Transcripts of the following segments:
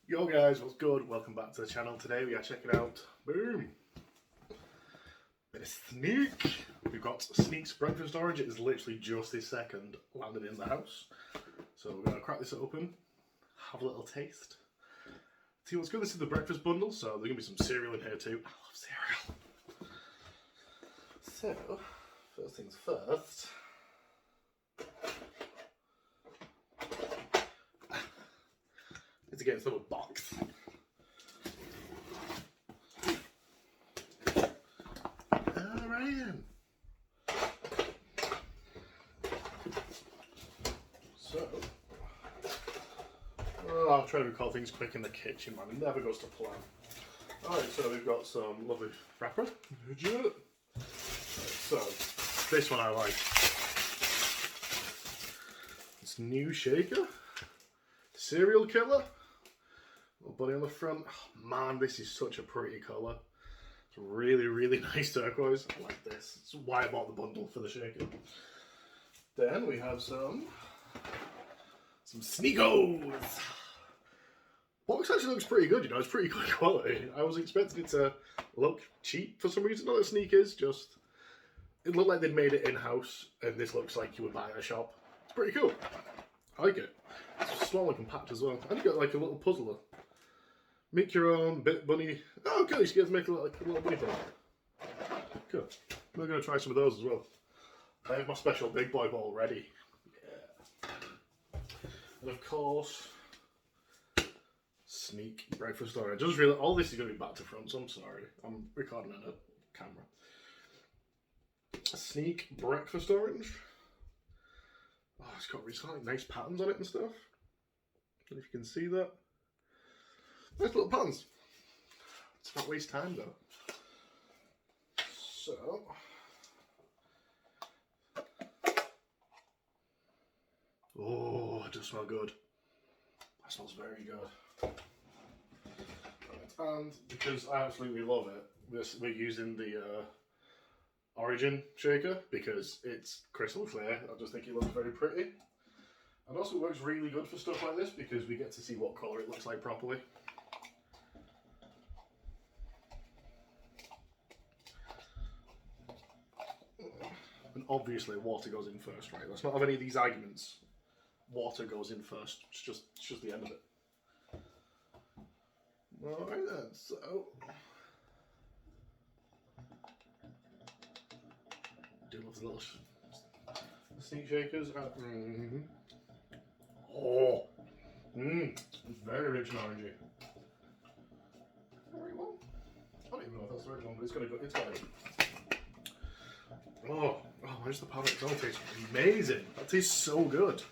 Yo guys, what's good? Welcome back to the channel. Today we are checking out, boom, bit of Sneak. We've got Sneak's breakfast orange. It is literally just this second landed in the house. So we're going to crack this open, have a little taste, see what's good. This is the breakfast bundle, so there's going to be some cereal in here too. I love cereal. So, first things first. To get this little box. Alright then. So, I'll try to recall things quick in the kitchen, man. It never goes to plan. Alright, so we've got some lovely wrapper. Right, so, this one I like. This new shaker. Cereal killer. Little bunny on the front. Oh, man, this is such a pretty colour. It's really, really nice turquoise. I like this. That's why I bought the bundle for the shaker. Then we have some Sneakos. Box actually looks pretty good, you know, it's pretty good quality. I was expecting it to look cheap for some reason. Not that Sneak is, just it looked like they'd made it in-house, and this looks like you would buy in a shop. It's pretty cool. I like it. It's small and compact as well. And you got like a little puzzler. Make your own bit bunny. Oh, cool! You get to make like a little bunny thing. Cool. We're going to try some of those as well. I have my special big boy ball ready. Yeah. And of course, Sneak breakfast orange. Just really, all this is going to be back to front, so I'm sorry. I'm recording on a camera. Sneak breakfast orange. Oh, it's got like nice patterns on it and stuff. I don't know if you can see that. Nice little patterns. Let's not waste time though. So, oh, it does smell good. That smells very good. Right, and because I absolutely love it, we're using the Origin shaker because it's crystal clear. I just think it looks very pretty. And also works really good for stuff like this because we get to see what colour it looks like properly. And obviously water goes in first, right? Let's not have any of these arguments. Water goes in first. It's just the end of it. Alright then, so do love the little Sneak shakers. Oh, it's very rich and orangey. Very well. I don't even know if that's the right one, but it's gonna go. It's got it. Oh, where's the powder? It all tastes amazing. That tastes so good.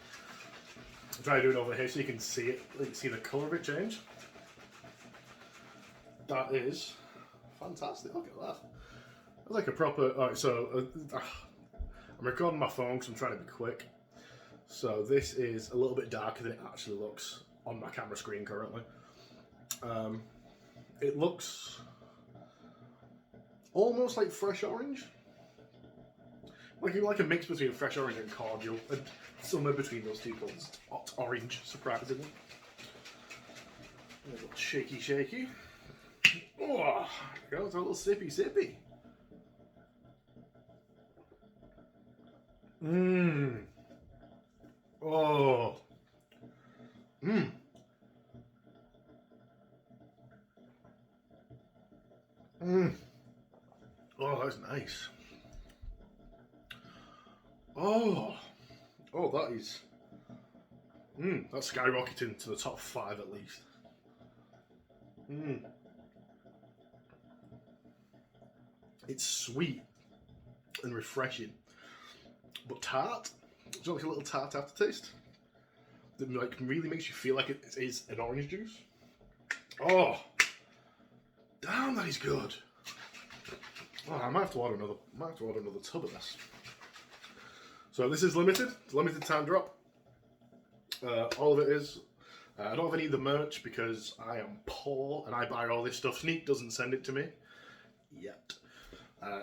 I'll try to do it over here so you can see it, like, see the colour of it change. That is fantastic. Look at that. That's like a proper. Alright, so I'm recording my phone because I'm trying to be quick. So this is a little bit darker than it actually looks on my camera screen currently. It looks almost like fresh orange. Like a mix between fresh orange and cordial, and somewhere between those two colours. Hot orange, surprisingly. A little shaky. Oh, there goes a little sippy. Oh. Oh, that's nice. Oh, that is. That's skyrocketing to the top 5 at least. It's sweet and refreshing, but tart. It's like a little tart aftertaste that like really makes you feel like it is an orange juice. Oh, damn, that is good. Oh, I might have to order another. Tub of this. So this is limited. It's a limited time drop. All of it is. I don't have any of the merch because I am poor and I buy all this stuff. Sneak doesn't send it to me yet.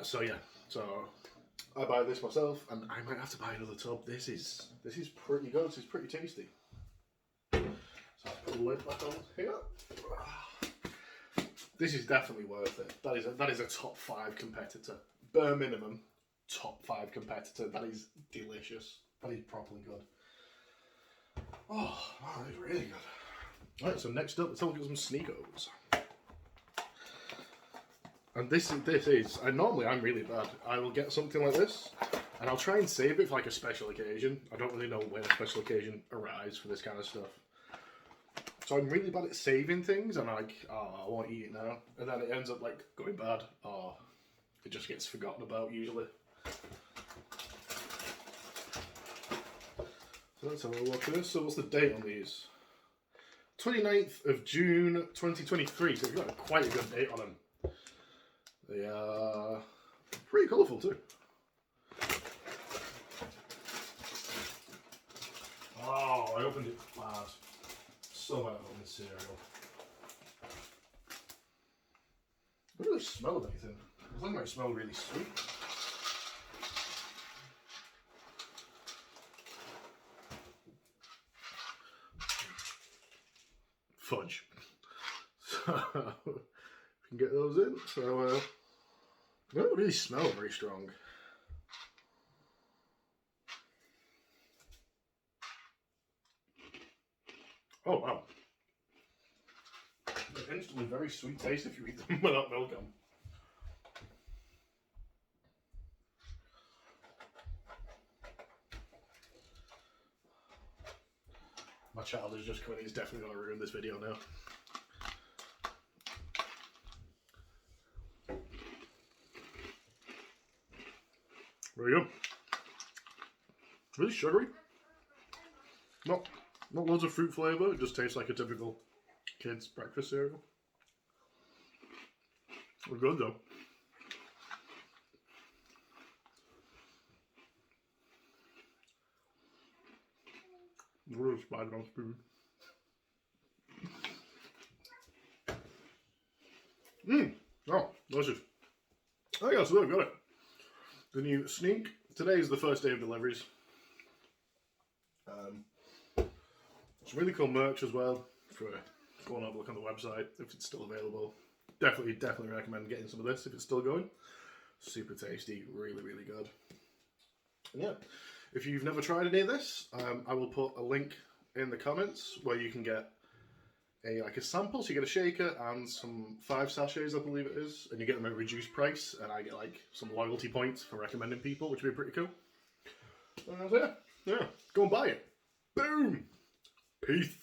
So yeah. So I buy this myself, and I might have to buy another tub. This is pretty good. This is pretty tasty. So put the lid back on here. This is definitely worth it. That is a top 5 competitor. Bare minimum, top 5 competitor. That is delicious. That is properly good. Oh, that is really good. Alright, so next up, let's have a look at some Sneakos. And this is, and normally I'm really bad. I will get something like this, and I'll try and save it for like a special occasion. I don't really know when a special occasion arrives for this kind of stuff. So I'm really bad at saving things, and I'm like, oh, I won't eat it now. And then it ends up like going bad. Oh, it just gets forgotten about usually. So let's have a look at this. So what's the date on these? 29th of June 2023, so we've got quite a good date on them. They are pretty colourful too. Oh, I opened it bad. So bad on this cereal. I don't really smell of anything. I think it might smell really sweet. Fudge. So, we can get those in. So, they don't really smell very strong. Oh wow. They're instantly very sweet taste if you eat them without milk on. My child is just coming, he's definitely going to ruin this video now. There you go. It's really sugary. Not loads of fruit flavour, it just tastes like a typical kid's breakfast cereal. We're good though. Really spied on spoon. Oh, delicious. Oh yeah, so there we got it. The new Sneak. Today is the first day of deliveries. Some really cool merch as well. For go and have a look on the website if it's still available. Definitely recommend getting some of this if it's still going. Super tasty, really good. And yeah, if you've never tried any of this, I will put a link in the comments where you can get a sample. So you get a shaker and some 5 sachets, I believe it is, and you get them at a reduced price. And I get like some loyalty points for recommending people, which would be pretty cool. So yeah, go and buy it. Boom. Peace.